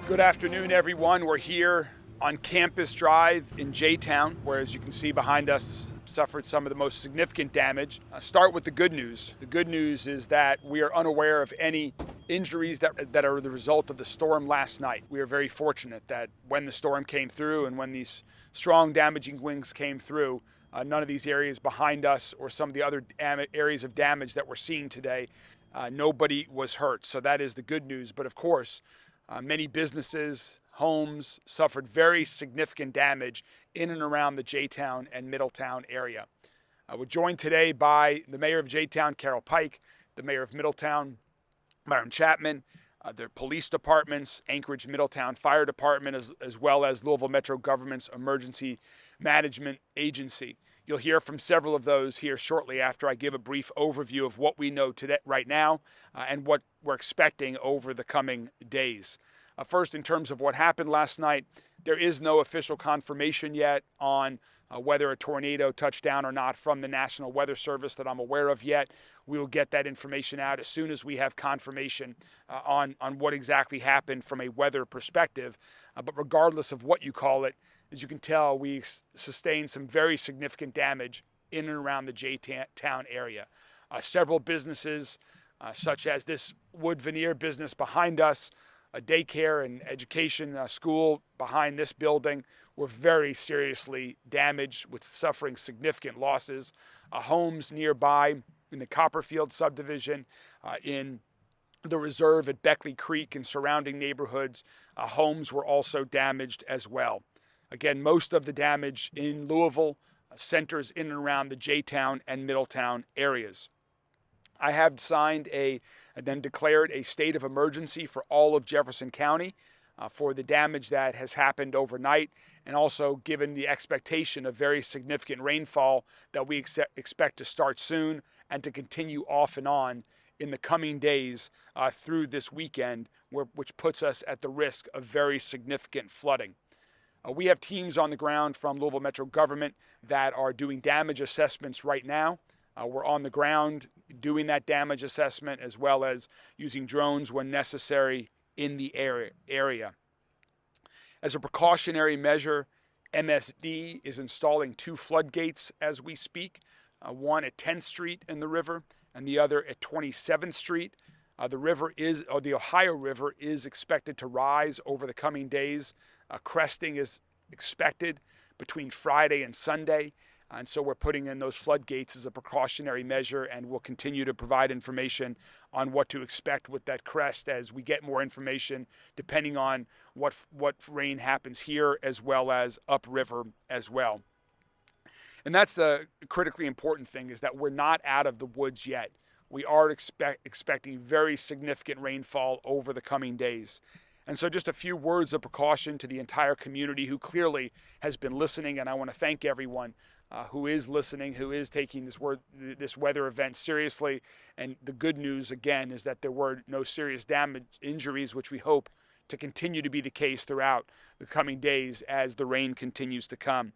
Good afternoon, everyone. We're here on Campus Drive in J-Town, where, as you can see behind us, suffered some of the most significant damage. Start with the good news. The good news is that we are unaware of any injuries that are the result of the storm last night. We are very fortunate that when the storm came through and when these strong damaging winds came through, none of these areas behind us or some of the other areas of damage that we're seeing today, nobody was hurt. So that is the good news. But of course, many businesses, homes suffered very significant damage in and around the J-Town and Middletown area. We're joined today by the mayor of J-Town, Carol Pike, the mayor of Middletown, Myron Chapman, their police departments, Anchorage Middletown Fire Department, as well as Louisville Metro Government's Emergency Management Agency. You'll hear from several of those here shortly after I give a brief overview of what we know today, right now, and what we're expecting over the coming days. First, in terms of what happened last night, there is no official confirmation yet on whether a tornado touched down or not from the National Weather Service that I'm aware of yet. We will get that information out as soon as we have confirmation on what exactly happened from a weather perspective. But regardless of what you call it, as you can tell, we sustained some very significant damage in and around the J-Town area. Several businesses, such as this wood veneer business behind us, a daycare and education school behind this building, were very seriously damaged with suffering significant losses. Homes nearby in the Copperfield subdivision, in the reserve at Beckley Creek and surrounding neighborhoods, homes were also damaged as well. Again, most of the damage in Louisville centers in and around the J-Town and Middletown areas. I have signed and then declared a state of emergency for all of Jefferson County for the damage that has happened overnight, and also given the expectation of very significant rainfall that we expect to start soon and to continue off and on in the coming days through this weekend, which puts us at the risk of very significant flooding. We have teams on the ground from Louisville Metro Government that are doing damage assessments right now. We're on the ground doing that damage assessment, as well as using drones when necessary in the area. As a precautionary measure, MSD is installing 2 floodgates as we speak, one at 10th Street in the river and the other at 27th Street. The Ohio River is expected to rise over the coming days. Cresting is expected between Friday and Sunday. And so we're putting in those floodgates as a precautionary measure, and we'll continue to provide information on what to expect with that crest as we get more information, depending on what rain happens here as well as upriver as well. And that's the critically important thing, is that we're not out of the woods yet. We are expecting very significant rainfall over the coming days. And so just a few words of precaution to the entire community who clearly has been listening, and I want to thank everyone who is listening, who is taking this weather event seriously. And the good news, again, is that there were no serious injuries, which we hope to continue to be the case throughout the coming days as the rain continues to come.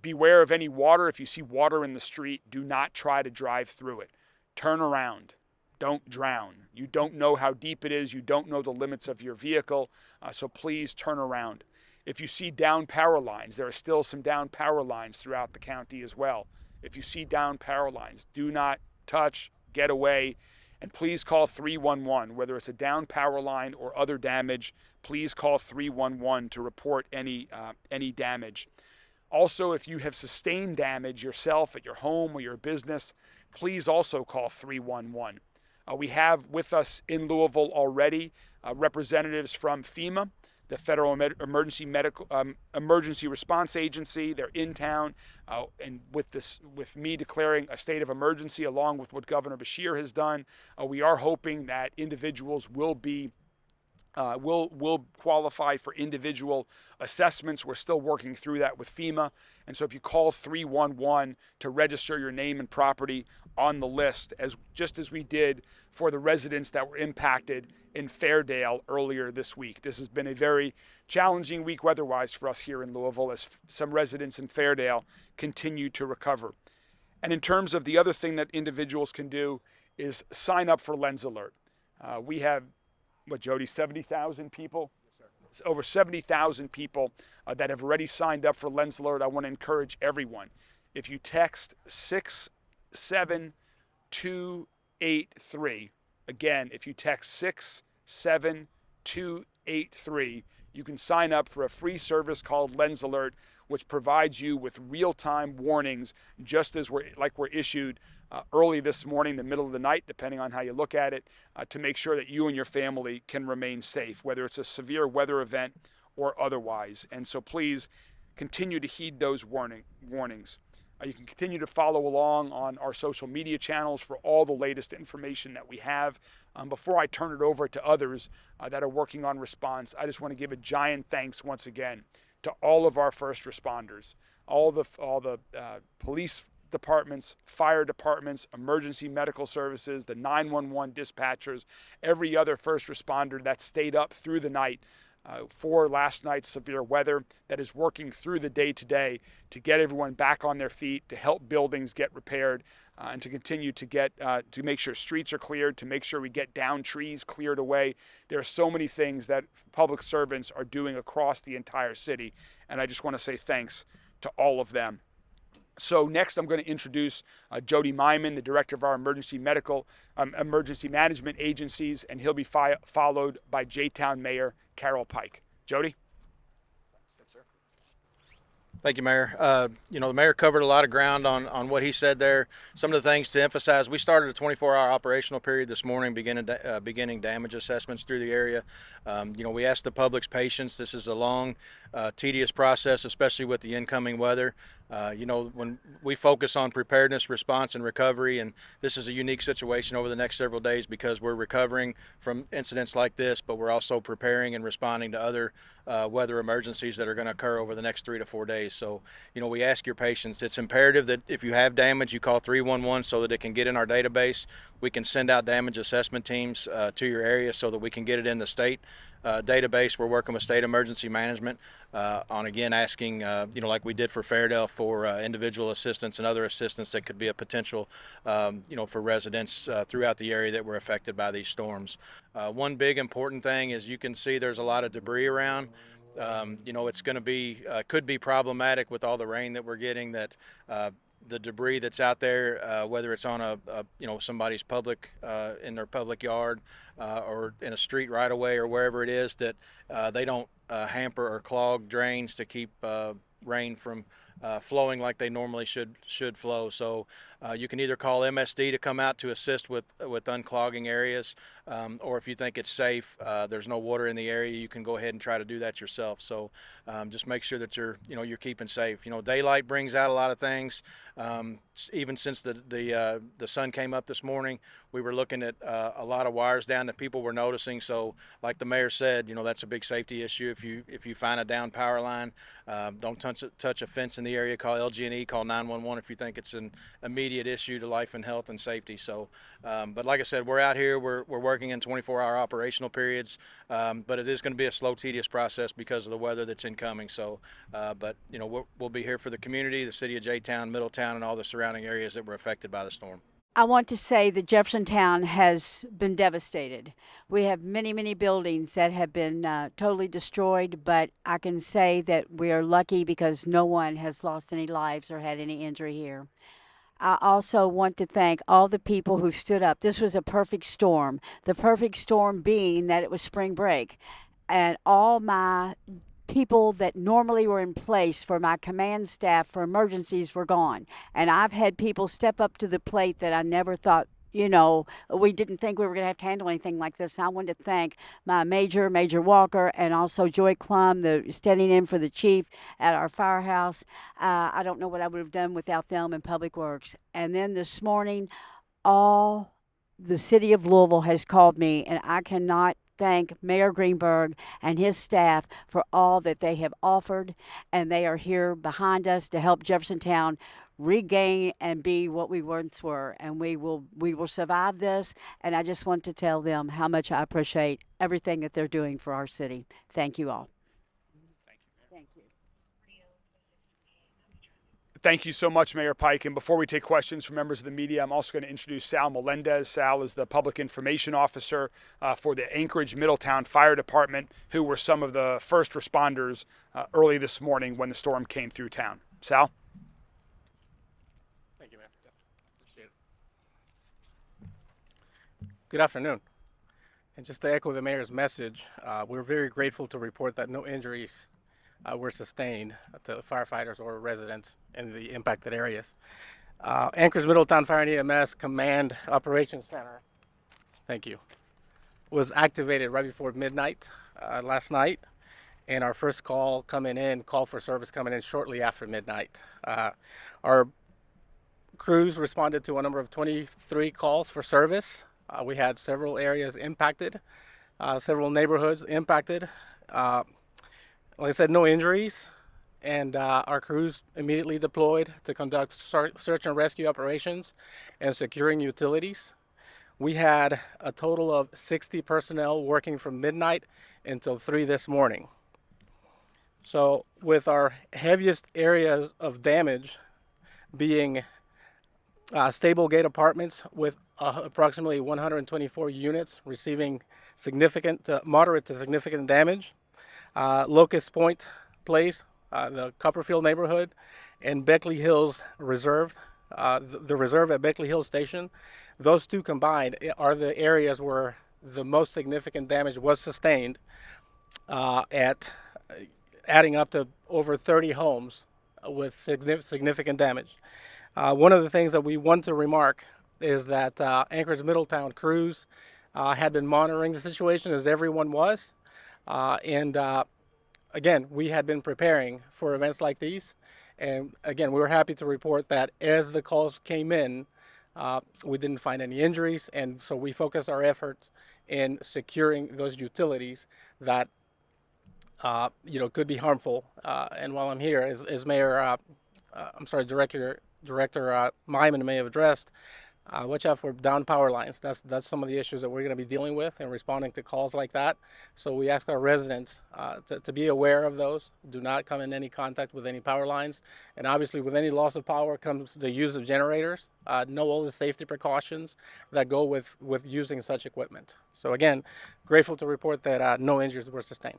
Beware of any water. If you see water in the street, do not try to drive through it. Turn around. Don't drown. You don't know how deep it is. You don't know the limits of your vehicle, so please turn around. If you see down power lines, there are still some down power lines throughout the county as well. If you see down power lines, do not touch, get away, and please call 311. Whether it's a down power line or other damage, please call 311 to report any damage. Also, if you have sustained damage yourself at your home or your business, please also call 311. We have with us in Louisville already representatives from FEMA, the Federal Emergency Response Agency. They're in town, and with me declaring a state of emergency, along with what Governor Beshear has done, we are hoping that individuals will qualify for individual assessments. We're still working through that with FEMA. And so if you call 311 to register your name and property on the list, just as we did for the residents that were impacted in Fairdale earlier this week. This has been a very challenging week weather-wise for us here in Louisville, as some residents in Fairdale continue to recover. And in terms of the other thing that individuals can do is sign up for Lens Alert. We have, Jody, 70,000 people over 70,000 people that have already signed up for Lens Alert. I want to encourage everyone. If you text 67283, again, if you text 67283, you can sign up for a free service called Lens Alert, which provides you with real-time warnings, just as we're issued early this morning, the middle of the night, depending on how you look at it, to make sure that you and your family can remain safe, whether it's a severe weather event or otherwise. And so please continue to heed those warnings. You can continue to follow along on our social media channels for all the latest information that we have. Before I turn it over to others that are working on response, I just want to give a giant thanks once again to all of our first responders, all the police departments, fire departments, emergency medical services, the 911 dispatchers, every other first responder that stayed up through the night for last night's severe weather, that is working through the day today to get everyone back on their feet, to help buildings get repaired, and to continue to to make sure streets are cleared, to make sure we get down trees cleared away. There are so many things that public servants are doing across the entire city, and I just want to say thanks to all of them. So next, I'm going to introduce Jody Myman, the director of our emergency management agencies, and he'll be followed by J-Town Mayor Carol Pike. Jody? Thank you, Mayor. The mayor covered a lot of ground on what he said there. Some of the things to emphasize: we started a 24-hour operational period this morning, beginning damage assessments through the area. We asked the public's patience. This is a long, tedious process, especially with the incoming weather. When we focus on preparedness, response, and recovery, and this is a unique situation over the next several days because we're recovering from incidents like this, but we're also preparing and responding to other weather emergencies that are going to occur over the next 3 to 4 days. So, we ask your patience. It's imperative that if you have damage, you call 311 so that it can get in our database. We can send out damage assessment teams to your area so that we can get it in the state database. We're working with state emergency management on, again, asking, like we did for Fairdale, for individual assistance and other assistance that could be a potential, for residents throughout the area that were affected by these storms. One big important thing is you can see there's a lot of debris around. It's going to be, could be problematic with all the rain that we're getting, that the debris that's out there, whether it's on somebody's public, in their public yard, or in a street right away or wherever it is, that they don't hamper or clog drains to keep rain from flowing like they normally should flow. So you can either call MSD to come out to assist with unclogging areas, or if you think it's safe, there's no water in the area, you can go ahead and try to do that yourself. So just make sure that you're keeping safe. Daylight brings out a lot of things. Even since the sun came up this morning, we were looking at a lot of wires down that people were noticing. So like the mayor said, that's a big safety issue. If you find a down power line, don't touch a fence in the area. Call LG&E, call 911 if you think it's an immediate issue to life and health and safety. So, but like I said, we're out here. We're working in 24-hour operational periods, but it is going to be a slow, tedious process because of the weather that's incoming. So, but we'll be here for the community, the city of J-Town, Middletown, and all the surrounding areas that were affected by the storm. I want to say that Jeffersontown has been devastated. We have many, many buildings that have been totally destroyed, but I can say that we are lucky because no one has lost any lives or had any injury here. I also want to thank all the people who stood up. This was a perfect storm. The perfect storm being that it was spring break. And all my people that normally were in place for my command staff for emergencies were gone. And I've had people step up to the plate that I never thought, we didn't think we were going to have to handle anything like this. And I wanted to thank my Major Walker, and also Joy Klum, the standing in for the chief at our firehouse. I don't know what I would have done without them in Public Works. And then this morning, all the city of Louisville has called me, and I cannot thank Mayor Greenberg and his staff for all that they have offered, and they are here behind us to help Jeffersontown regain and be what we once were, and we will survive this. And I just want to tell them how much I appreciate everything that they're doing for our city. Thank you all. Thank you. Thank you. Thank you so much, Mayor Pike. And before we take questions from members of the media, I'm also going to introduce Sal Melendez. Sal is the Public Information Officer for the Anchorage Middletown Fire Department, who were some of the first responders early this morning when the storm came through town. Sal? Thank you, Mayor. Appreciate it. Good afternoon. And just to echo the mayor's message, we're very grateful to report that no injuries were sustained to firefighters or residents in the impacted areas. Anchorage Middletown Fire and EMS Command Operations Center, thank you, was activated right before midnight last night, and our first call for service coming in shortly after midnight. Our crews responded to a number of 23 calls for service. We had several areas impacted, several neighborhoods impacted. Like I said, no injuries, and our crews immediately deployed to conduct search and rescue operations and securing utilities. We had a total of 60 personnel working from midnight until 3 this morning. So with our heaviest areas of damage being stable gate apartments with approximately 124 units receiving significant, moderate to significant damage, Locust Point Place, the Copperfield neighborhood, and Beckley Hills Reserve, the reserve at Beckley Hills Station. Those two combined are the areas where the most significant damage was sustained, at adding up to over 30 homes with significant damage. One of the things that we want to remark is that Anchorage Middletown crews had been monitoring the situation, as everyone was. Again, we had been preparing for events like these. And again, we were happy to report that as the calls came in, we didn't find any injuries. And so we focused our efforts in securing those utilities that, could be harmful. And while I'm here, as Director Myman may have addressed, watch out for down power lines. That's some of the issues that we're going to be dealing with and responding to calls like that. So we ask our residents to be aware of those. Do not come in any contact with any power lines. And obviously with any loss of power comes the use of generators. Know all the safety precautions that go with using such equipment. So again, grateful to report that no injuries were sustained.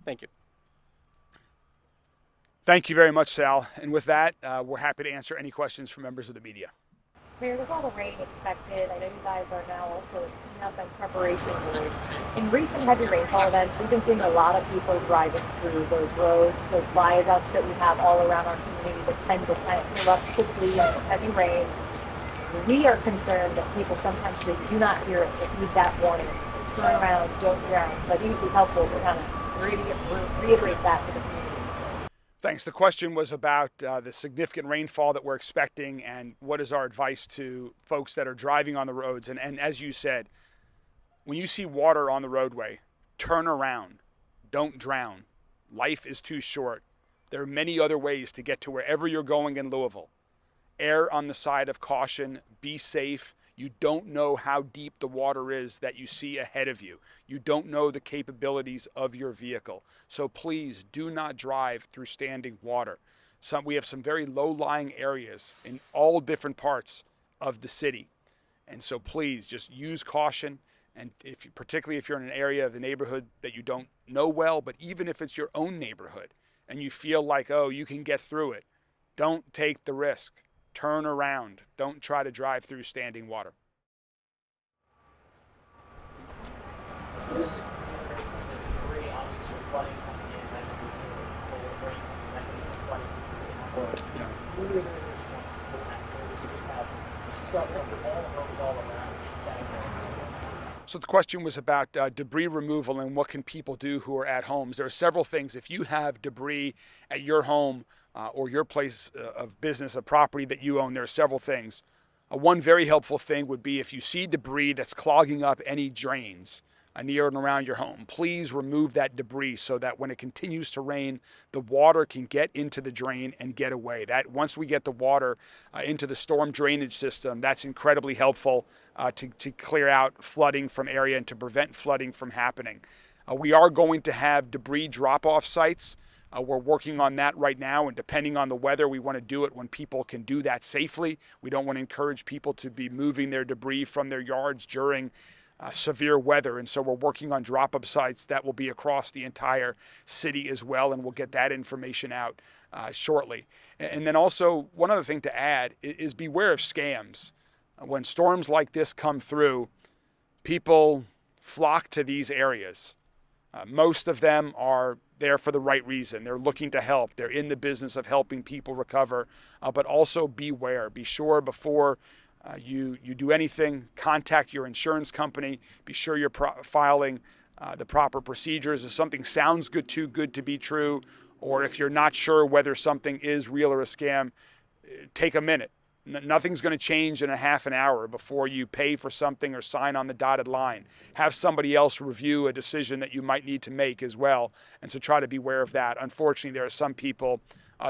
Thank you. Thank you very much, Sal. And with that, we're happy to answer any questions from members of the media. Mayor, with all the rain expected, I know you guys are now also cleaning up and preparation moves. In recent heavy rainfall events, we've been seeing a lot of people driving through those roads, those viaducts that we have all around our community that tend to kind of fill up quickly in these heavy rains. We are concerned that people sometimes just do not hear it, so heed that warning. Turn around, don't drown. So I think it would be helpful to kind of reiterate that for the community. Thanks. The question was about the significant rainfall that we're expecting and what is our advice to folks that are driving on the roads. And as you said, when you see water on the roadway, turn around. Don't drown. Life is too short. There are many other ways to get to wherever you're going in Louisville. Err on the side of caution. Be safe. You don't know how deep the water is that you see ahead of you. You don't know the capabilities of your vehicle. So please do not drive through standing water. We have some very low-lying areas in all different parts of the city. And so please just use caution. And particularly if you're in an area of the neighborhood that you don't know well, but even if it's your own neighborhood and you feel like, oh, you can get through it, don't take the risk. Turn around. Don't try to drive through standing water. So the question was about debris removal and what can people do who are at homes. There are several things. If you have debris at your home or your place of business, a property that you own, there are several things. One very helpful thing would be if you see debris that's clogging up any drains near and around your home, please remove that debris so that when it continues to rain, the water can get into the drain and get away. That once we get the water into the storm drainage system, that's incredibly helpful to clear out flooding from area and to prevent flooding from happening. We are going to have debris drop-off sites We're working on that right now, and depending on the weather, we want to do it when people can do that safely. We don't want to encourage people to be moving their debris from their yards during severe weather, and so we're working on drop-up sites that will be across the entire city as well, and we'll get that information out shortly. And then also, one other thing to add is beware of scams. When storms like this come through, people flock to these areas. Most of them are there for the right reason. They're looking to help. They're in the business of helping people recover, but also beware. Be sure before you do anything, contact your insurance company. Be sure you're filing the proper procedures. If something sounds too good to be true, or if you're not sure whether something is real or a scam, take a minute. Nothing's going to change in a half an hour before you pay for something or sign on the dotted line. Have somebody else review a decision that you might need to make as well, and so try to be aware of that. Unfortunately, there are some people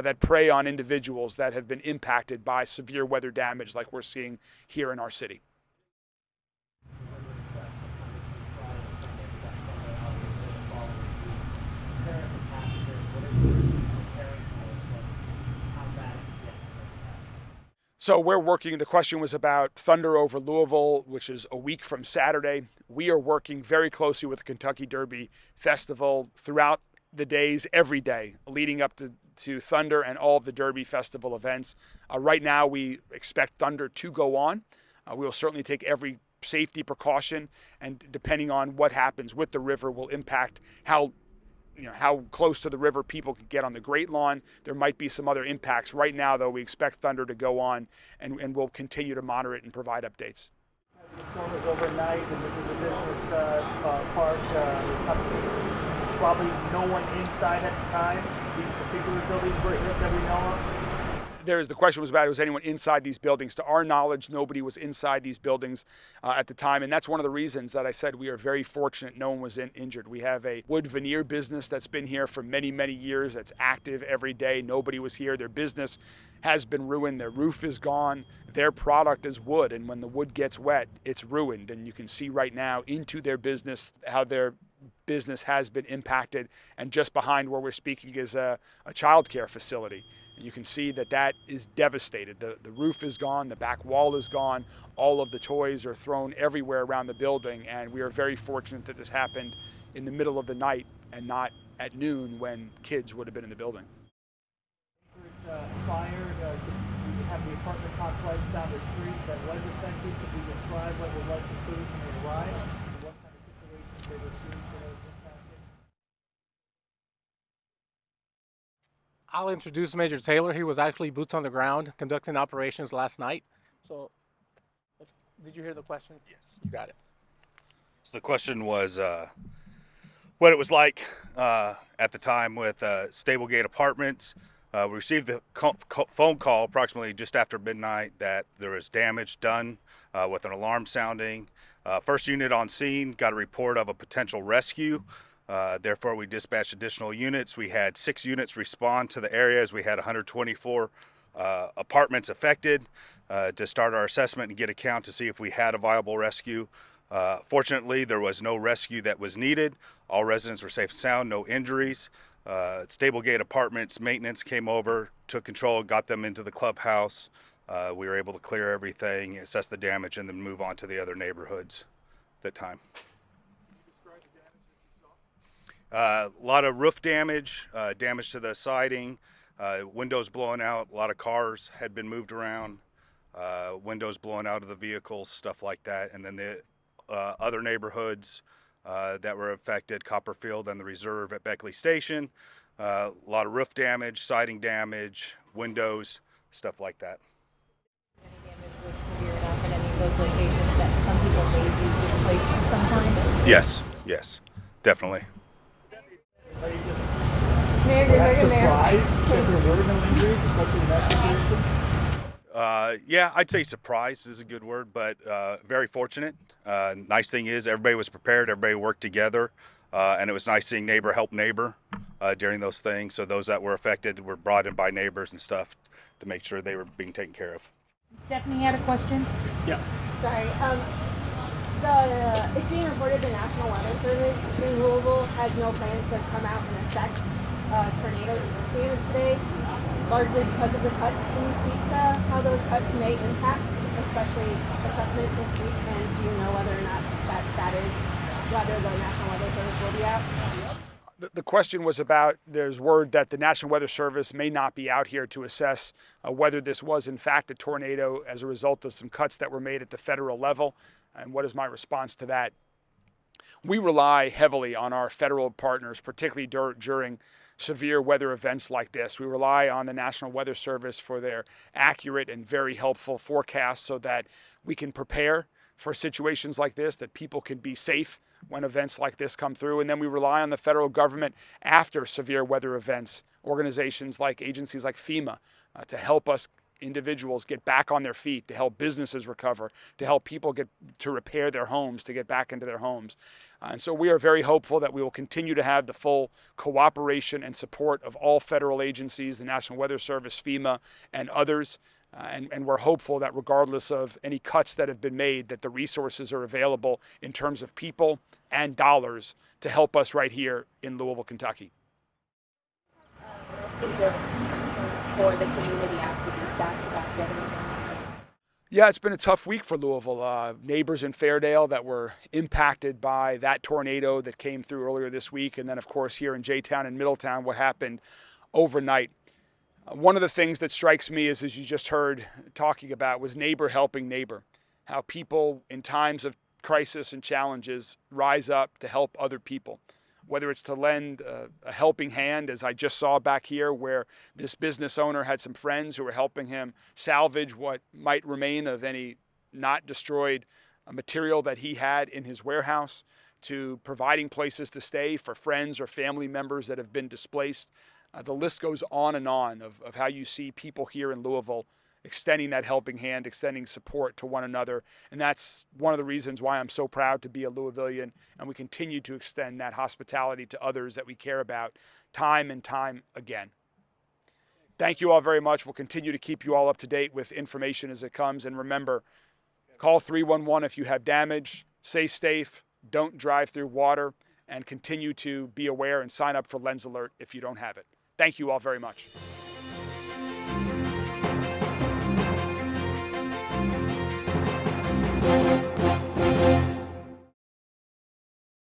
that prey on individuals that have been impacted by severe weather damage like we're seeing here in our city. So we're working, the question was about Thunder over Louisville, which is a week from Saturday. We are working very closely with the Kentucky Derby Festival throughout the days, every day, leading up to Thunder and all of the Derby Festival events. Right now, we expect Thunder to go on. We will certainly take every safety precaution, and depending on what happens with the river will impact how close to the river people can get on the Great Lawn. There might be some other impacts. Right now, though, we expect Thunder to go on, and we'll continue to monitor it and provide updates. The storm was overnight, and this is a business park. Probably no one inside at the time. These particular buildings were hit that we know of. The question was about, was anyone inside these buildings? To our knowledge, nobody was inside these buildings at the time, and that's one of the reasons that I said we are very fortunate no one was injured. We have a wood veneer business that's been here for many, many years, that's active every day. Nobody was here. Their business has been ruined. Their roof is gone. Their product is wood, and when the wood gets wet, it's ruined, and you can see right now into their business how their business has been impacted. And just behind where we're speaking is a child care facility. You can see that is devastated. The roof is gone, the back wall is gone, all of the toys are thrown everywhere around the building, and we are very fortunate that this happened in the middle of the night and not at noon when kids would have been in the building. Fire, you have the apartment complex down the street that was affected. Could you describe what it was like to see when they arrived, and what kind of situations they were seeing for those impacted? I'll introduce Major Taylor. He was actually boots on the ground conducting operations last night. So, did you hear the question? Yes. You got it. So the question was what it was like at the time with Stablegate Apartments. We received the phone call approximately just after midnight that there was damage done with an alarm sounding. First unit on scene got a report of a potential rescue. Therefore, we dispatched additional units. We had 6 units respond to the areas. We had 124 apartments affected to start our assessment and get a count to see if we had a viable rescue. Fortunately, there was no rescue that was needed. All residents were safe and sound, no injuries. Stablegate Apartments maintenance came over, took control, got them into the clubhouse. We were able to clear everything, assess the damage, and then move on to the other neighborhoods at that time. A lot of roof damage, damage to the siding, windows blowing out. A lot of cars had been moved around, windows blowing out of the vehicles, stuff like that. And then the other neighborhoods that were affected, Copperfield and the Reserve at Beckley Station, a lot of roof damage, siding damage, windows, stuff like that. Any damage was severe enough at any of those locations that some people may be displaced for some time? Yes, definitely. Are you just Mayor. surprised that there were no injuries, especially in that situation? Yeah, I'd say surprised is a good word, but very fortunate. Nice thing is everybody was prepared, everybody worked together, and it was nice seeing neighbor help neighbor during those things. So those that were affected were brought in by neighbors and stuff to make sure they were being taken care of. Stephanie had a question. Yeah. Sorry. It's being reported the National Weather Service in Louisville has no plans to come out and assess tornado damage today, largely because of the cuts. Can you speak to how those cuts may impact, especially assessment this week? And do you know whether or not that is whether the National Weather Service will be out? The question was about, there's word that the National Weather Service may not be out here to assess whether this was in fact a tornado as a result of some cuts that were made at the federal level. And what is my response to that? We rely heavily on our federal partners, particularly during severe weather events like this. We rely on the National Weather Service for their accurate and very helpful forecasts so that we can prepare for situations like this, that people can be safe when events like this come through. And then we rely on the federal government after severe weather events, organizations like agencies like FEMA, to help us individuals get back on their feet, to help businesses recover, to help people get to repair their homes, to get back into their homes. And so we are very hopeful that we will continue to have the full cooperation and support of all federal agencies, the National Weather Service, FEMA, and others. And we're hopeful that regardless of any cuts that have been made, that the resources are available in terms of people and dollars to help us right here in Louisville, Kentucky. For the community after these back-to-back weather events? Yeah, it's been a tough week for Louisville. Neighbors in Fairdale that were impacted by that tornado that came through earlier this week. And then, of course, here in J-Town and Middletown, what happened overnight. One of the things that strikes me is, as you just heard talking about, was neighbor helping neighbor. How people in times of crisis and challenges rise up to help other people. Whether it's to lend a helping hand, as I just saw back here, where this business owner had some friends who were helping him salvage what might remain of any not destroyed material that he had in his warehouse, to providing places to stay for friends or family members that have been displaced. The list goes on and on of how you see people here in Louisville extending that helping hand, extending support to one another. And that's one of the reasons why I'm so proud to be a Louisvillian, and we continue to extend that hospitality to others that we care about time and time again. Thank you all very much. We'll continue to keep you all up to date with information as it comes. And remember, call 311 if you have damage. Stay safe. Don't drive through water. And continue to be aware and sign up for Lens Alert if you don't have it. Thank you all very much.